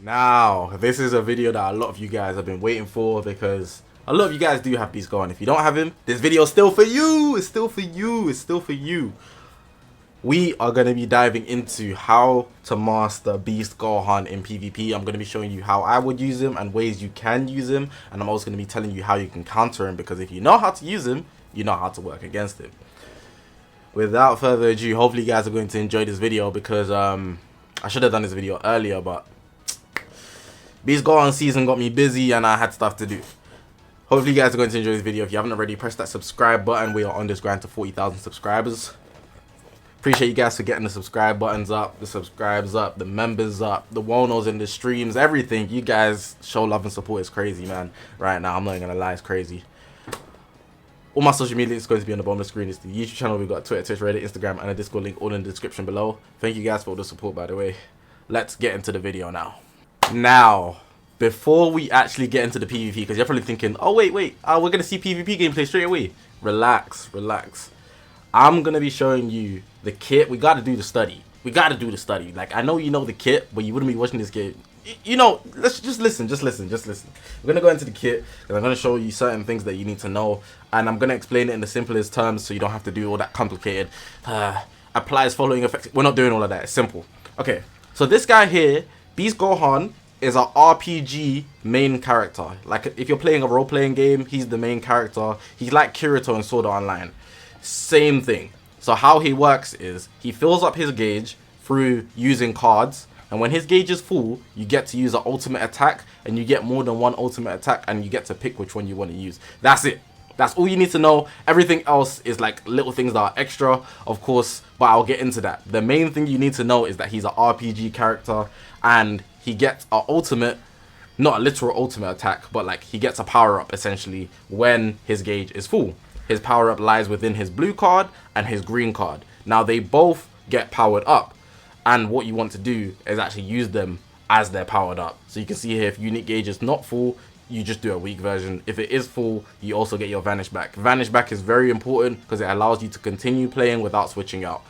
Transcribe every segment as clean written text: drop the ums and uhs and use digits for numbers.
Now, this is a video that a lot of you guys have been waiting for because a lot of you guys do have Beast Gohan. If you don't have him, this video is still for you. It's still for you. It's still for you. We are going to be diving into how to master Beast Gohan in PvP. I'm going to be showing you how I would use him and ways you can use him. And I'm also going to be telling you how you can counter him, because if you know how to use him, you know how to work against him. Without further ado, hopefully you guys are going to enjoy this video, because I should have done this video earlier, but Beast Gohan season got me busy and I had stuff to do. Hopefully you guys are going to enjoy this video. If you haven't already, press that subscribe button. We are on this grind to 40,000 subscribers. Appreciate you guys for getting the subscribe buttons up, the subscribes up, the members up, the wonos in the streams, everything. You guys show love and support. It's crazy, man. Right now, I'm not even gonna lie, it's crazy. All my social media is going to be on the bottom of the screen. It's the YouTube channel. We've got Twitter, Twitch, Reddit, Instagram, and a Discord link all in the description below. Thank you guys for all the support, by the way. Let's get into the video now. Now, before we actually get into the PvP, because you're probably thinking, oh wait, we're gonna see PvP gameplay straight away. Relax. I'm gonna be showing you the kit. We gotta do the study. Like, I know you know the kit, but you wouldn't be watching this game. You know, let's just listen. We're gonna go into the kit, and I'm gonna show you certain things that you need to know, and I'm gonna explain it in the simplest terms, so you don't have to do all that complicated. Applies following effects. We're not doing all of that. It's simple. Okay, so this guy here, Beast Gohan, is an RPG main character. Like, if you're playing a role-playing game, he's the main character. He's like Kirito in Sword Art Online. Same thing. So how he works is he fills up his gauge through using cards, and when his gauge is full, you get to use an ultimate attack, and you get more than one ultimate attack, and you get to pick which one you want to use. That's it. That's all you need to know. Everything else is like little things that are extra, of course, but I'll get into that. The main thing you need to know is that he's an RPG character, and he gets an ultimate, not a literal ultimate attack, but like he gets a power up essentially when his gauge is full. His power up lies within his blue card and his green card. Now they both get powered up, and what you want to do is actually use them as they're powered up. So you can see here, if unique gauge is not full, you just do a weak version. If it is full, you also get your vanish back. Vanish back is very important because it allows you to continue playing without switching out.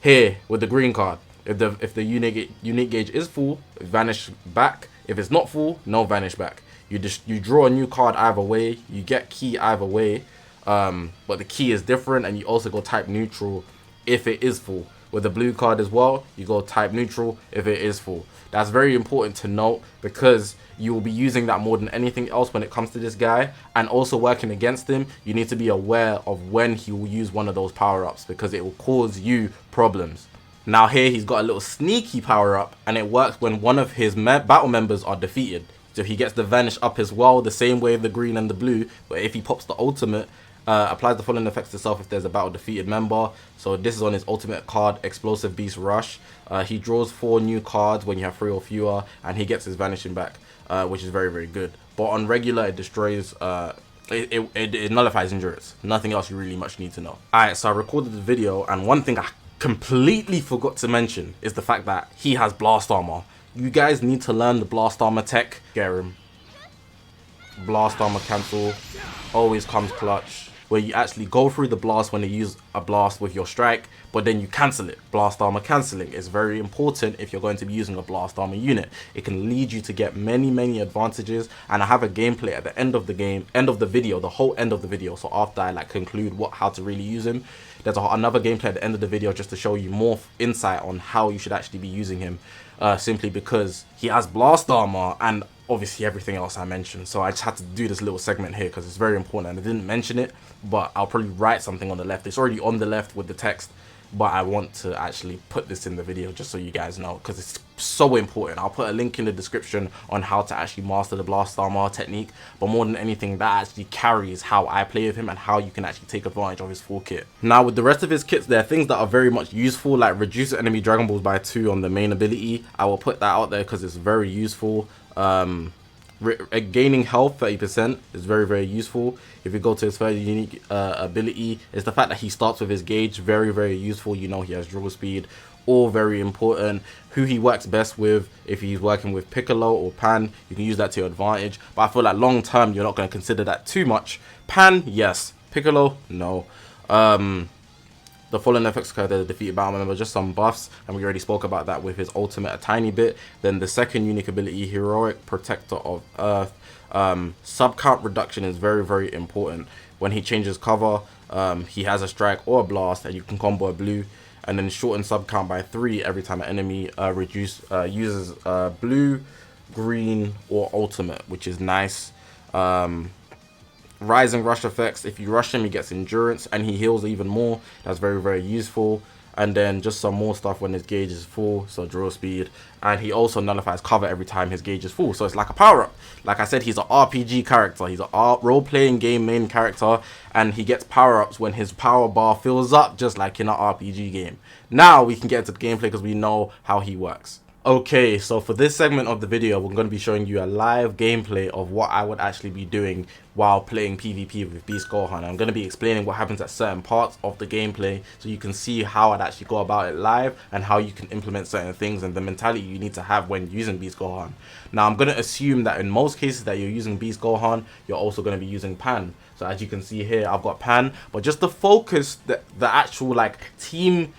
Here with the green card, if the unique gauge is full, vanish back. If it's not full, no vanish back. You draw a new card either way. You get key either way. But the key is different, and you also go type neutral if it is full. With the blue card as well, you go type neutral if it is full. That's very important to note, because you will be using that more than anything else when it comes to this guy, and also working against him. You need to be aware of when he will use one of those power-ups, because it will cause you problems. Now here he's got a little sneaky power-up, and it works when one of his battle members are defeated. So he gets the vanish up as well, the same way the green and the blue, but if he pops the ultimate, applies the following effects to self if there's a battle defeated member. So this is on his ultimate card, Explosive Beast Rush. He draws 4 new cards when you have 3 or fewer, and he gets his vanishing back, which is very good. But on regular, it destroys, it nullifies injuries. Nothing else you really much need to know. Alright, so I recorded the video, and one thing I completely forgot to mention is the fact that he has blast armor. You guys need to learn the blast armor tech. Scare him. Blast armor cancel always comes clutch, where you actually go through the blast when you use a blast with your strike, but then you cancel it. Blast armor cancelling is very important if you're going to be using a blast armor unit. It can lead you to get many advantages, and I have a gameplay at the end of the video, the whole end of the video. So after I like conclude how to really use him, there's another gameplay at the end of the video just to show you more insight on how you should actually be using him, simply because he has blast armor and obviously everything else I mentioned. So I just had to do this little segment here because it's very important, and I didn't mention it, but I'll probably write something on the left. It's already on the left with the text, but I want to actually put this in the video just so you guys know, because it's so important. I'll put a link in the description on how to actually master the blast armor technique, but more than anything, that actually carries how I play with him and how you can actually take advantage of his full kit. Now with the rest of his kits, there are things that are very much useful, like reduce enemy Dragon Balls by 2 on the main ability. I will put that out there because it's very useful. Gaining health 30% is very useful. If you go to his third unique ability, it's the fact that he starts with his gauge, very useful. You know, he has draw speed, all very important. Who he works best with, if he's working with Piccolo or Pan, you can use that to your advantage, but I feel like long term you're not going to consider that too much. Pan, yes. Piccolo, no. The fallen effects occur to defeat battle member, just some buffs, and we already spoke about that with his ultimate a tiny bit. Then the second unique ability, Heroic Protector of Earth. Sub count reduction is very, very important. When he changes cover, he has a strike or a blast, and you can combo a blue, and then shorten sub count by 3 every time an enemy uses blue, green, or ultimate, which is nice. Rising rush effects, if you rush him he gets endurance and he heals even more. That's very, very useful. And then just some more stuff when his gauge is full, so draw speed. And he also nullifies cover every time his gauge is full, so it's like a power up. Like I said, he's an RPG character, he's a role-playing game main character, and he gets power ups when his power bar fills up, just like in an RPG game. Now we can get into the gameplay because we know how he works. Okay, so for this segment of the video, we're going to be showing you a live gameplay of what I would actually be doing while playing PvP with Beast Gohan. I'm going to be explaining what happens at certain parts of the gameplay so you can see how I'd actually go about it live and how you can implement certain things and the mentality you need to have when using Beast Gohan. Now, I'm going to assume that in most cases that you're using Beast Gohan, you're also going to be using Pan. So as you can see here, I've got Pan, but just to focus the actual like team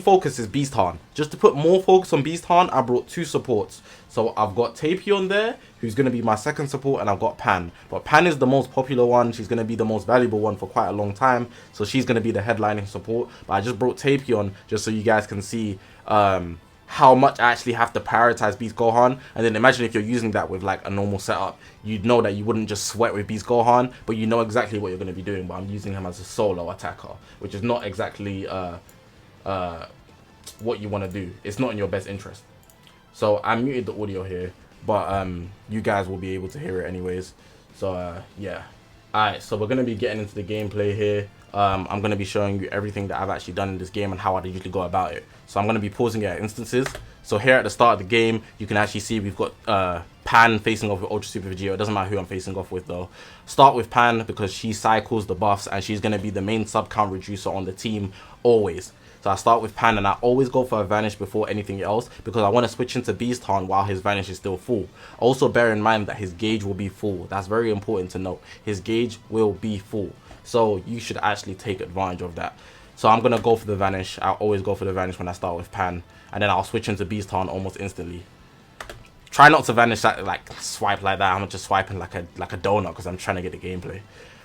focus is Beast Han. Just to put more focus on Beast Han, I brought 2 supports. So I've got Tapion there, who's going to be my second support, and I've got Pan. But Pan is the most popular one. She's going to be the most valuable one for quite a long time. So she's going to be the headlining support. But I just brought Tapion just so you guys can see how much I actually have to prioritize Beast Gohan. And then imagine if you're using that with like a normal setup. You'd know that you wouldn't just sweat with Beast Gohan, but you know exactly what you're going to be doing. But I'm using him as a solo attacker, which is not exactly what you want to do. It's not in your best interest. So I muted the audio here, but you guys will be able to hear it anyways. So yeah. Alright, so we're going to be getting into the gameplay here. I'm going to be showing you everything that I've actually done in this game and how I usually go about it. So I'm going to be pausing it at instances. So here at the start of the game, you can actually see we've got Pan facing off with Ultra Super Vegeta. It doesn't matter who I'm facing off with though. Start with Pan because she cycles the buffs and she's going to be the main sub count reducer on the team always. So I start with Pan and I always go for a Vanish before anything else because I want to switch into Beast Han while his Vanish is still full. Also bear in mind that his gauge will be full. That's very important to note. His gauge will be full. So you should actually take advantage of that. So I'm going to go for the Vanish. I always go for the Vanish when I start with Pan. And then I'll switch into Beast Han almost instantly. Try not to Vanish that, like swipe like that. I'm just swiping like a donut because I'm trying to get the gameplay.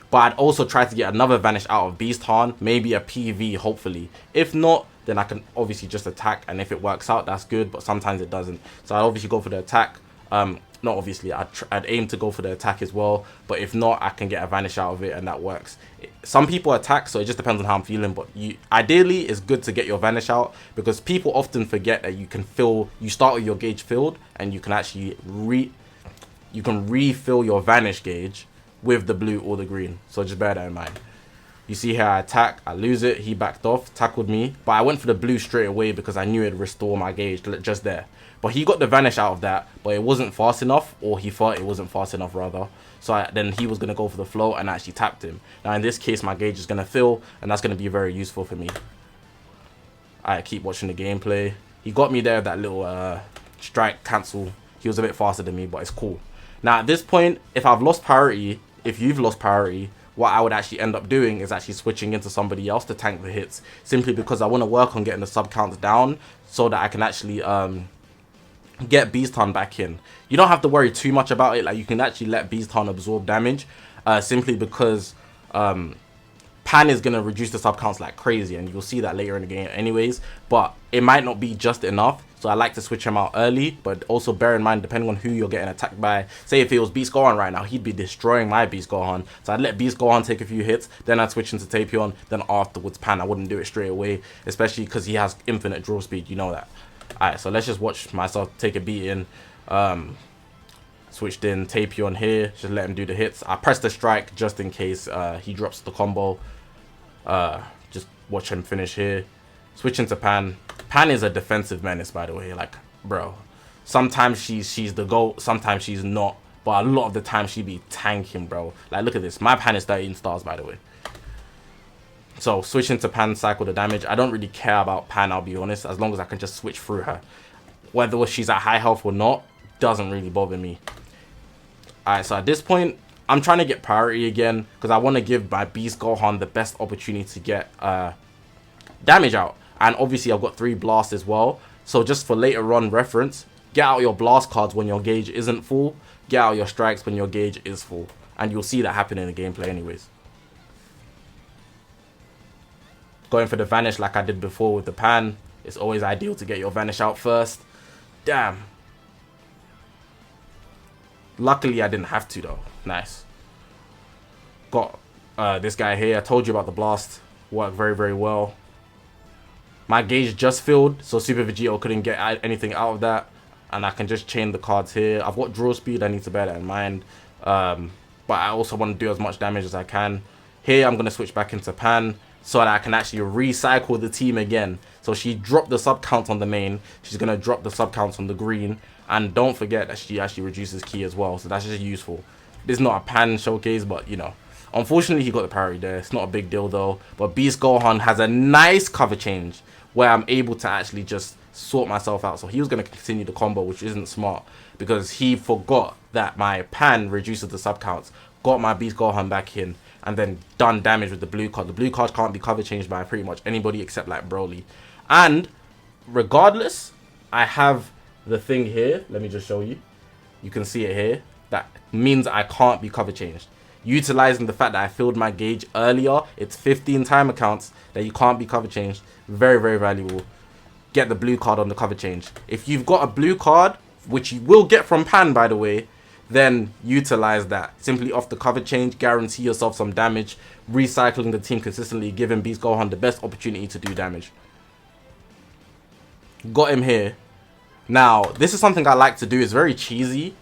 But I'd also try to get another Vanish out of Beast Han, maybe a PV, hopefully. If not, then I can obviously just attack, and if it works out, that's good, but sometimes it doesn't. So I'd obviously go for the attack. Not obviously, I'd aim to go for the attack as well, but if not, I can get a Vanish out of it, and that works. Some people attack, so it just depends on how I'm feeling, but ideally, it's good to get your Vanish out, because people often forget that you start with your gauge filled, and you can actually refill your Vanish gauge with the blue or the green. So just bear that in mind. You see here I attack, I lose it, he backed off, tackled me, but I went for the blue straight away because I knew it'd restore my gauge just there. But he got the Vanish out of that, but it wasn't fast enough, or he thought it wasn't fast enough rather. So then he was going to go for the flow and I actually tapped him. Now in this case my gauge is going to fill and that's going to be very useful for me. I keep watching the gameplay. He got me there with that little strike cancel. He was a bit faster than me, but it's cool. Now at this point, if you've lost priority, what I would actually end up doing is actually switching into somebody else to tank the hits, simply because I want to work on getting the sub counts down so that I can actually get Beast Han back in. You don't have to worry too much about it. Like, you can actually let Beast Han absorb damage simply because Pan is going to reduce the sub counts like crazy, and you'll see that later in the game anyways, but it might not be just enough. So I like to switch him out early, but also bear in mind, depending on who you're getting attacked by. Say if it was Beast Gohan right now, he'd be destroying my Beast Gohan. So I'd let Beast Gohan take a few hits, then I'd switch into Tapion, then afterwards Pan. I wouldn't do it straight away, especially because he has infinite draw speed, you know that. Alright, so let's just watch myself take a beating. Switched in Tapion here, just let him do the hits. I pressed the strike just in case he drops the combo. Just watch him finish here. Switch into Pan. Pan is a defensive menace, by the way. Like, bro, sometimes she's the GOAT, sometimes she's not, but a lot of the time she be tanking, bro. Like, look at this. My Pan is 13 stars, by the way. So switch into Pan, cycle the damage. I don't really care about Pan, I'll be honest, as long as I can just switch through her. Whether she's at high health or not doesn't really bother me. Alright, so at this point, I'm trying to get priority again because I want to give my Beast Gohan the best opportunity to get damage out. And obviously I've got 3 blasts as well. So just for later on reference, get out your blast cards when your gauge isn't full. Get out your strikes when your gauge is full. And you'll see that happen in the gameplay anyways. Going for the vanish like I did before with the pan. It's always ideal to get your vanish out first. Damn. Luckily I didn't have to though. Nice. Got this guy here. I told you about the blast. Worked very, very well. My gauge just filled, so Super Vegito couldn't get anything out of that. And I can just chain the cards here. I've got draw speed. I need to bear that in mind. But I also want to do as much damage as I can. Here I'm going to switch back into pan so that I can actually recycle the team again. So she dropped the sub count on the main. She's going to drop the sub counts on the green. And don't forget that she actually reduces key as well. So that's just useful. This is not a pan showcase, but you know. Unfortunately, he got the parry there. It's not a big deal though. But Beast Gohan has a nice cover change where I'm able to actually just sort myself out. So he was going to continue the combo, which isn't smart because he forgot that my pan reduces the sub counts. Got my Beast Gohan back in and then done damage with the blue card. The blue card can't be cover changed by pretty much anybody except like Broly. And regardless, I have the thing here. Let me just show you. You can see it here. That means I can't be cover changed. Utilizing the fact that I filled my gauge earlier, it's 15 timer counts that you can't be cover changed. Very, very valuable. Get the blue card on the cover change. If you've got a blue card, which you will get from pan by the way, then utilize that. Simply off the cover change, guarantee yourself some damage, recycling the team consistently, giving Beast Gohan the best opportunity to do damage. Got him here. Now, this is something I like to do. It's very cheesy.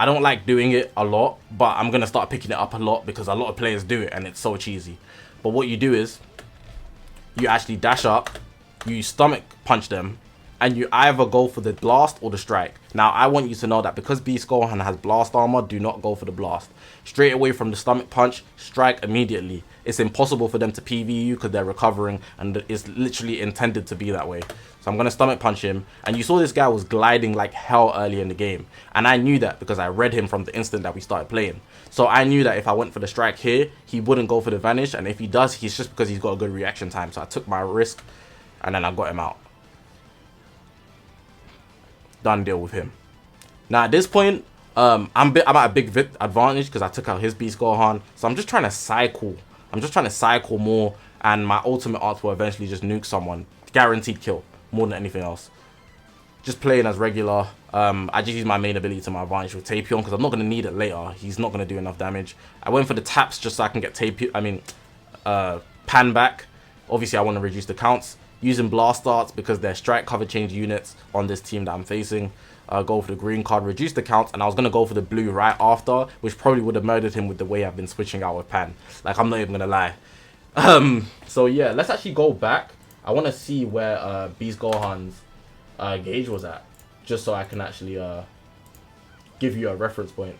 I don't like doing it a lot, but I'm going to start picking it up a lot because a lot of players do it and it's so cheesy. But what you do is, you actually dash up, you stomach punch them, and you either go for the blast or the strike. Now, I want you to know that because Beast Gohan has blast armor, do not go for the blast. Straight away from the stomach punch, strike immediately. It's impossible for them to PV you because they're recovering, and it's literally intended to be that way. So I'm going to stomach punch him. And you saw this guy was gliding like hell early in the game. And I knew that because I read him from the instant that we started playing. So I knew that if I went for the strike here, he wouldn't go for the vanish. And if he does, he's just because he's got a good reaction time. So I took my risk and then I got him out. Done deal with him. Now at this point, I'm at a big advantage because I took out his Beast Gohan. So I'm just trying to cycle. I'm just trying to cycle more, and my ultimate art will eventually just nuke someone. Guaranteed kill, more than anything else. Just playing as regular. I just use my main ability to my advantage with Tapion because I'm not going to need it later. He's not going to do enough damage. I went for the taps just so I can get pan back. Obviously, I want to reduce the counts. Using blast darts because they're strike cover change units on this team that I'm facing. Go for the green card, reduce the counts, and I was going to go for the blue right after, which probably would have murdered him with the way I've been switching out with pan. Like, I'm not even going to lie. So yeah, let's actually go back. I want to see where Beast Gohan's gauge was at, just so I can actually give you a reference point.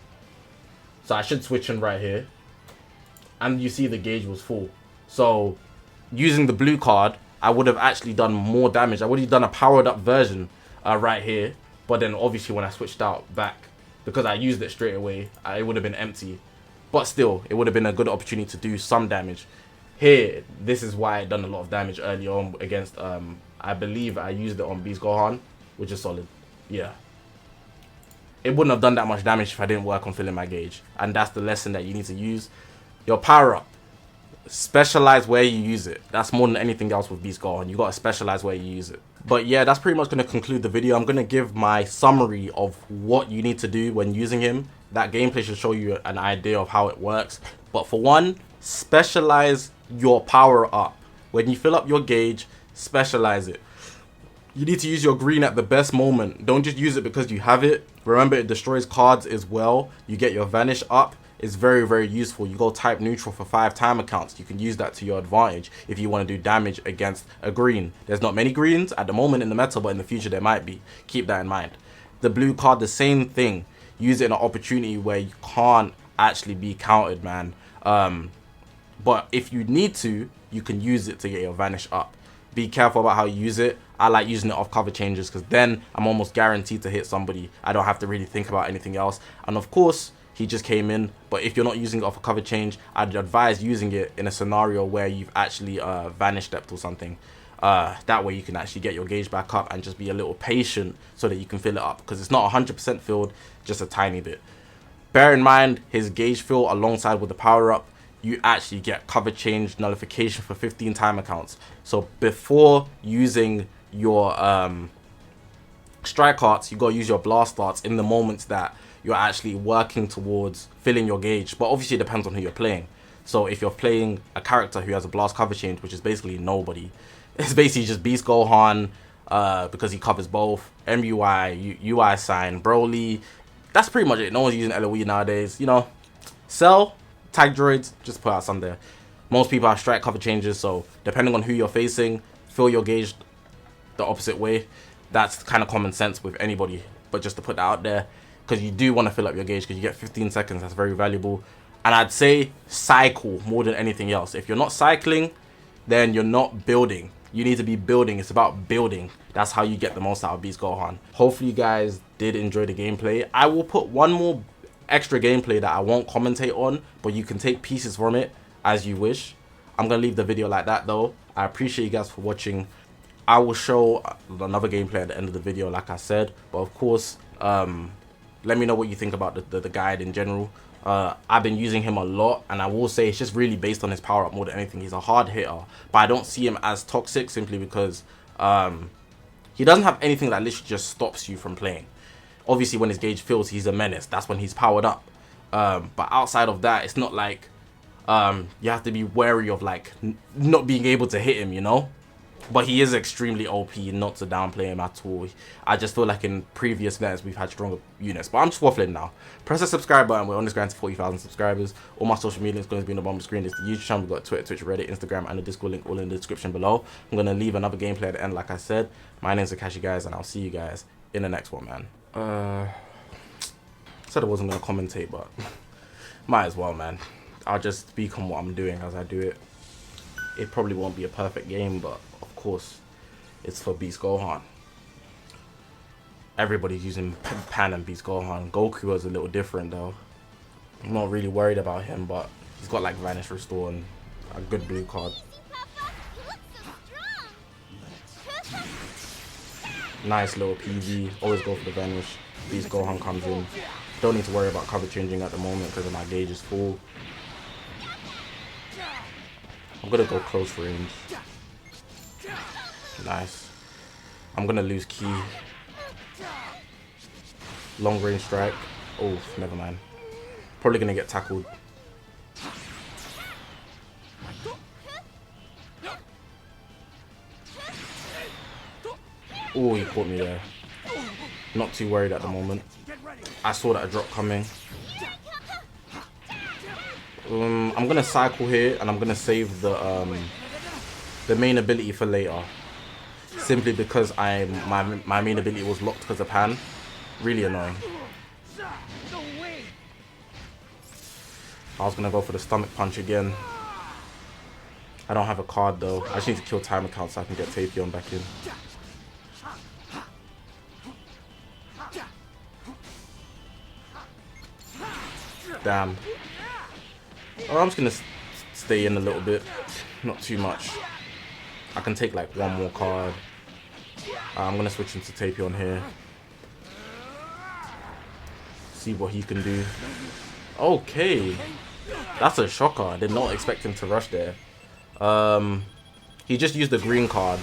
So I should switch in right here, and you see the gauge was full. So using the blue card, I would have actually done more damage. I would have done a powered up version right here. But then obviously when I switched out back, because I used it straight away, it would have been empty. But still, it would have been a good opportunity to do some damage. Here, this is why I done a lot of damage early on against, I believe I used it on Beast Gohan, which is solid. Yeah. It wouldn't have done that much damage if I didn't work on filling my gauge. And that's the lesson that you need to use. Your power up. Specialize where you use it. That's more than anything else with Beast Gohan. You gotta specialize where you use it. But yeah, that's pretty much gonna conclude the video. I'm gonna give my summary of what you need to do when using him. That gameplay should show you an idea of how it works. But for one, specialize your power up. When you fill up your gauge, specialize it. You need to use your green at the best moment. Don't just use it because you have it. Remember, it destroys cards as well. You get your vanish up. It's very, very useful. You go type neutral for 5 timer counts. You can use that to your advantage if you want to do damage against a green. There's not many greens at the moment in the meta, but in the future there might be. Keep that in mind. The blue card, the same thing. Use it in an opportunity where you can't actually be countered, man. But if you need to, you can use it to get your vanish up. Be careful about how you use it. I like using it off cover changes because then I'm almost guaranteed to hit somebody. I don't have to really think about anything else. And of course, he just came in. But if you're not using it off a cover change, I'd advise using it in a scenario where you've actually vanished depth or something. That way you can actually get your gauge back up and just be a little patient so that you can fill it up, because it's not 100% filled, just a tiny bit. Bear in mind, his gauge fill alongside with the power up, you actually get cover change nullification for 15 timer counts. So before using your strike arts, you gotta use your blast arts in the moments that you're actually working towards filling your gauge. But obviously it depends on who you're playing. So if you're playing a character who has a blast cover change, which is basically nobody, it's basically just Beast Gohan, because he covers both. MUI, UI sign, Broly. That's pretty much it. No one's using LOE nowadays. You know, Cell, tag droids, just put out some there. Most people have strike cover changes, so depending on who you're facing, fill your gauge the opposite way. That's kind of common sense with anybody, but just to put that out there, because you do want to fill up your gauge, because you get 15 seconds. That's very valuable. And I'd say cycle more than anything else. If you're not cycling, then you're not building. You need to be building. It's about building. That's how you get the most out of Beast Gohan. Hopefully you guys did enjoy the gameplay. I will put one more extra gameplay that I won't commentate on, but you can take pieces from it as you wish. I'm gonna leave the video like that though. I appreciate you guys for watching. I will show another gameplay at the end of the video, like I said. But of course, let me know what you think about the guide in general. I've been using him a lot, and I will say it's just really based on his power up more than anything. He's a hard hitter, but I don't see him as toxic simply because he doesn't have anything that literally just stops you from playing. Obviously when his gauge fills, he's a menace. That's when he's powered up, but outside of that, it's not like you have to be wary of like not being able to hit him, you know. But he is extremely OP, not to downplay him at all. I just feel like in previous events we've had stronger units. But I'm just waffling now. Press the subscribe button. We're on this grind to 40,000 subscribers. All my social media is going to be on the bottom of the screen. It's the YouTube channel. We've got Twitter, Twitch, Reddit, Instagram, and the Discord link all in the description below. I'm going to leave another gameplay at the end, like I said. My name's Zakashi, guys, and I'll see you guys in the next one, man. Said I wasn't going to commentate, but might as well, man. I'll just speak on what I'm doing as I do it. It probably won't be a perfect game, but of course, it's for Beast Gohan. Everybody's using Pan and Beast Gohan. Goku is a little different though. I'm not really worried about him, but he's got like Vanish Restore and a good blue card. Nice little PV. Always go for the Vanish. Beast Gohan comes in. Don't need to worry about cover changing at the moment because my gauge is full. I'm gonna go close range. Nice. I'm gonna lose key. Long range strike. Oh, never mind. Probably gonna get tackled. Oh, he caught me there. Not too worried at the moment. I saw that a drop coming. I'm gonna cycle here and I'm gonna save the main ability for later. Simply because my main ability was locked because of Pan. Really annoying. I was gonna go for the stomach punch again. I don't have a card though. I just need to kill time account so I can get Tapion back in. Damn. Oh, I'm just gonna stay in a little bit, not too much. I can take like one more card. I'm gonna switch into Tapion here. See what he can do. Okay, that's a shocker. I did not expect him to rush there. He just used the green card,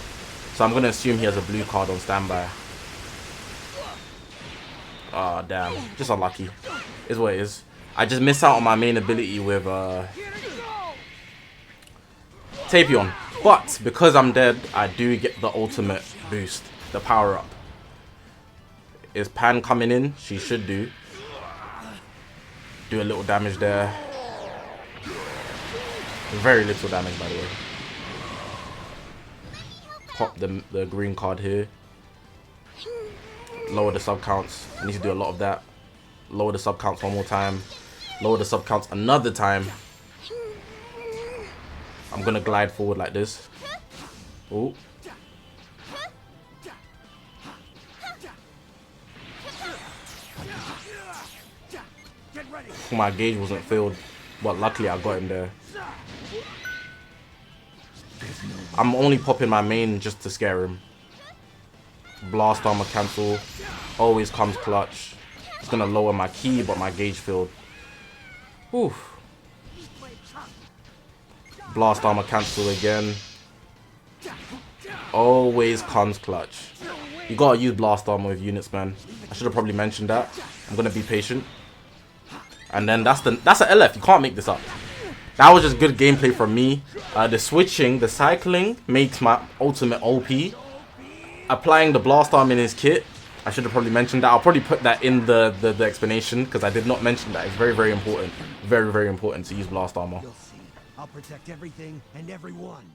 so I'm gonna assume he has a blue card on standby. Ah, damn, just unlucky. Is what it is. I just missed out on my main ability with Tapion. But because I'm dead, I do get the ultimate boost, the power up. Is Pan coming in? She should do. Do a little damage there. Very little damage, by the way. Pop the green card here. Lower the sub counts. I need to do a lot of that. Lower the sub counts one more time. Lower the sub counts another time. I'm gonna glide forward like this. Oh. My gauge wasn't filled, but luckily I got him there. I'm only popping my main just to scare him. Blast armor cancel. Always comes clutch. It's gonna lower my key, but my gauge filled. Whew. Blast armor cancel again. Always comes clutch. You gotta use blast armor with units, man. I should have probably mentioned that. I'm gonna be patient. And then that's an LF. You can't make this up. That was just good gameplay from me. The switching, the cycling makes my ultimate OP. Applying the blast arm in his kit. I should have probably mentioned that. I'll probably put that in the explanation because I did not mention that. It's very, very important. Very, very important to use blast armor. You'll see. I'll protect everything and everyone.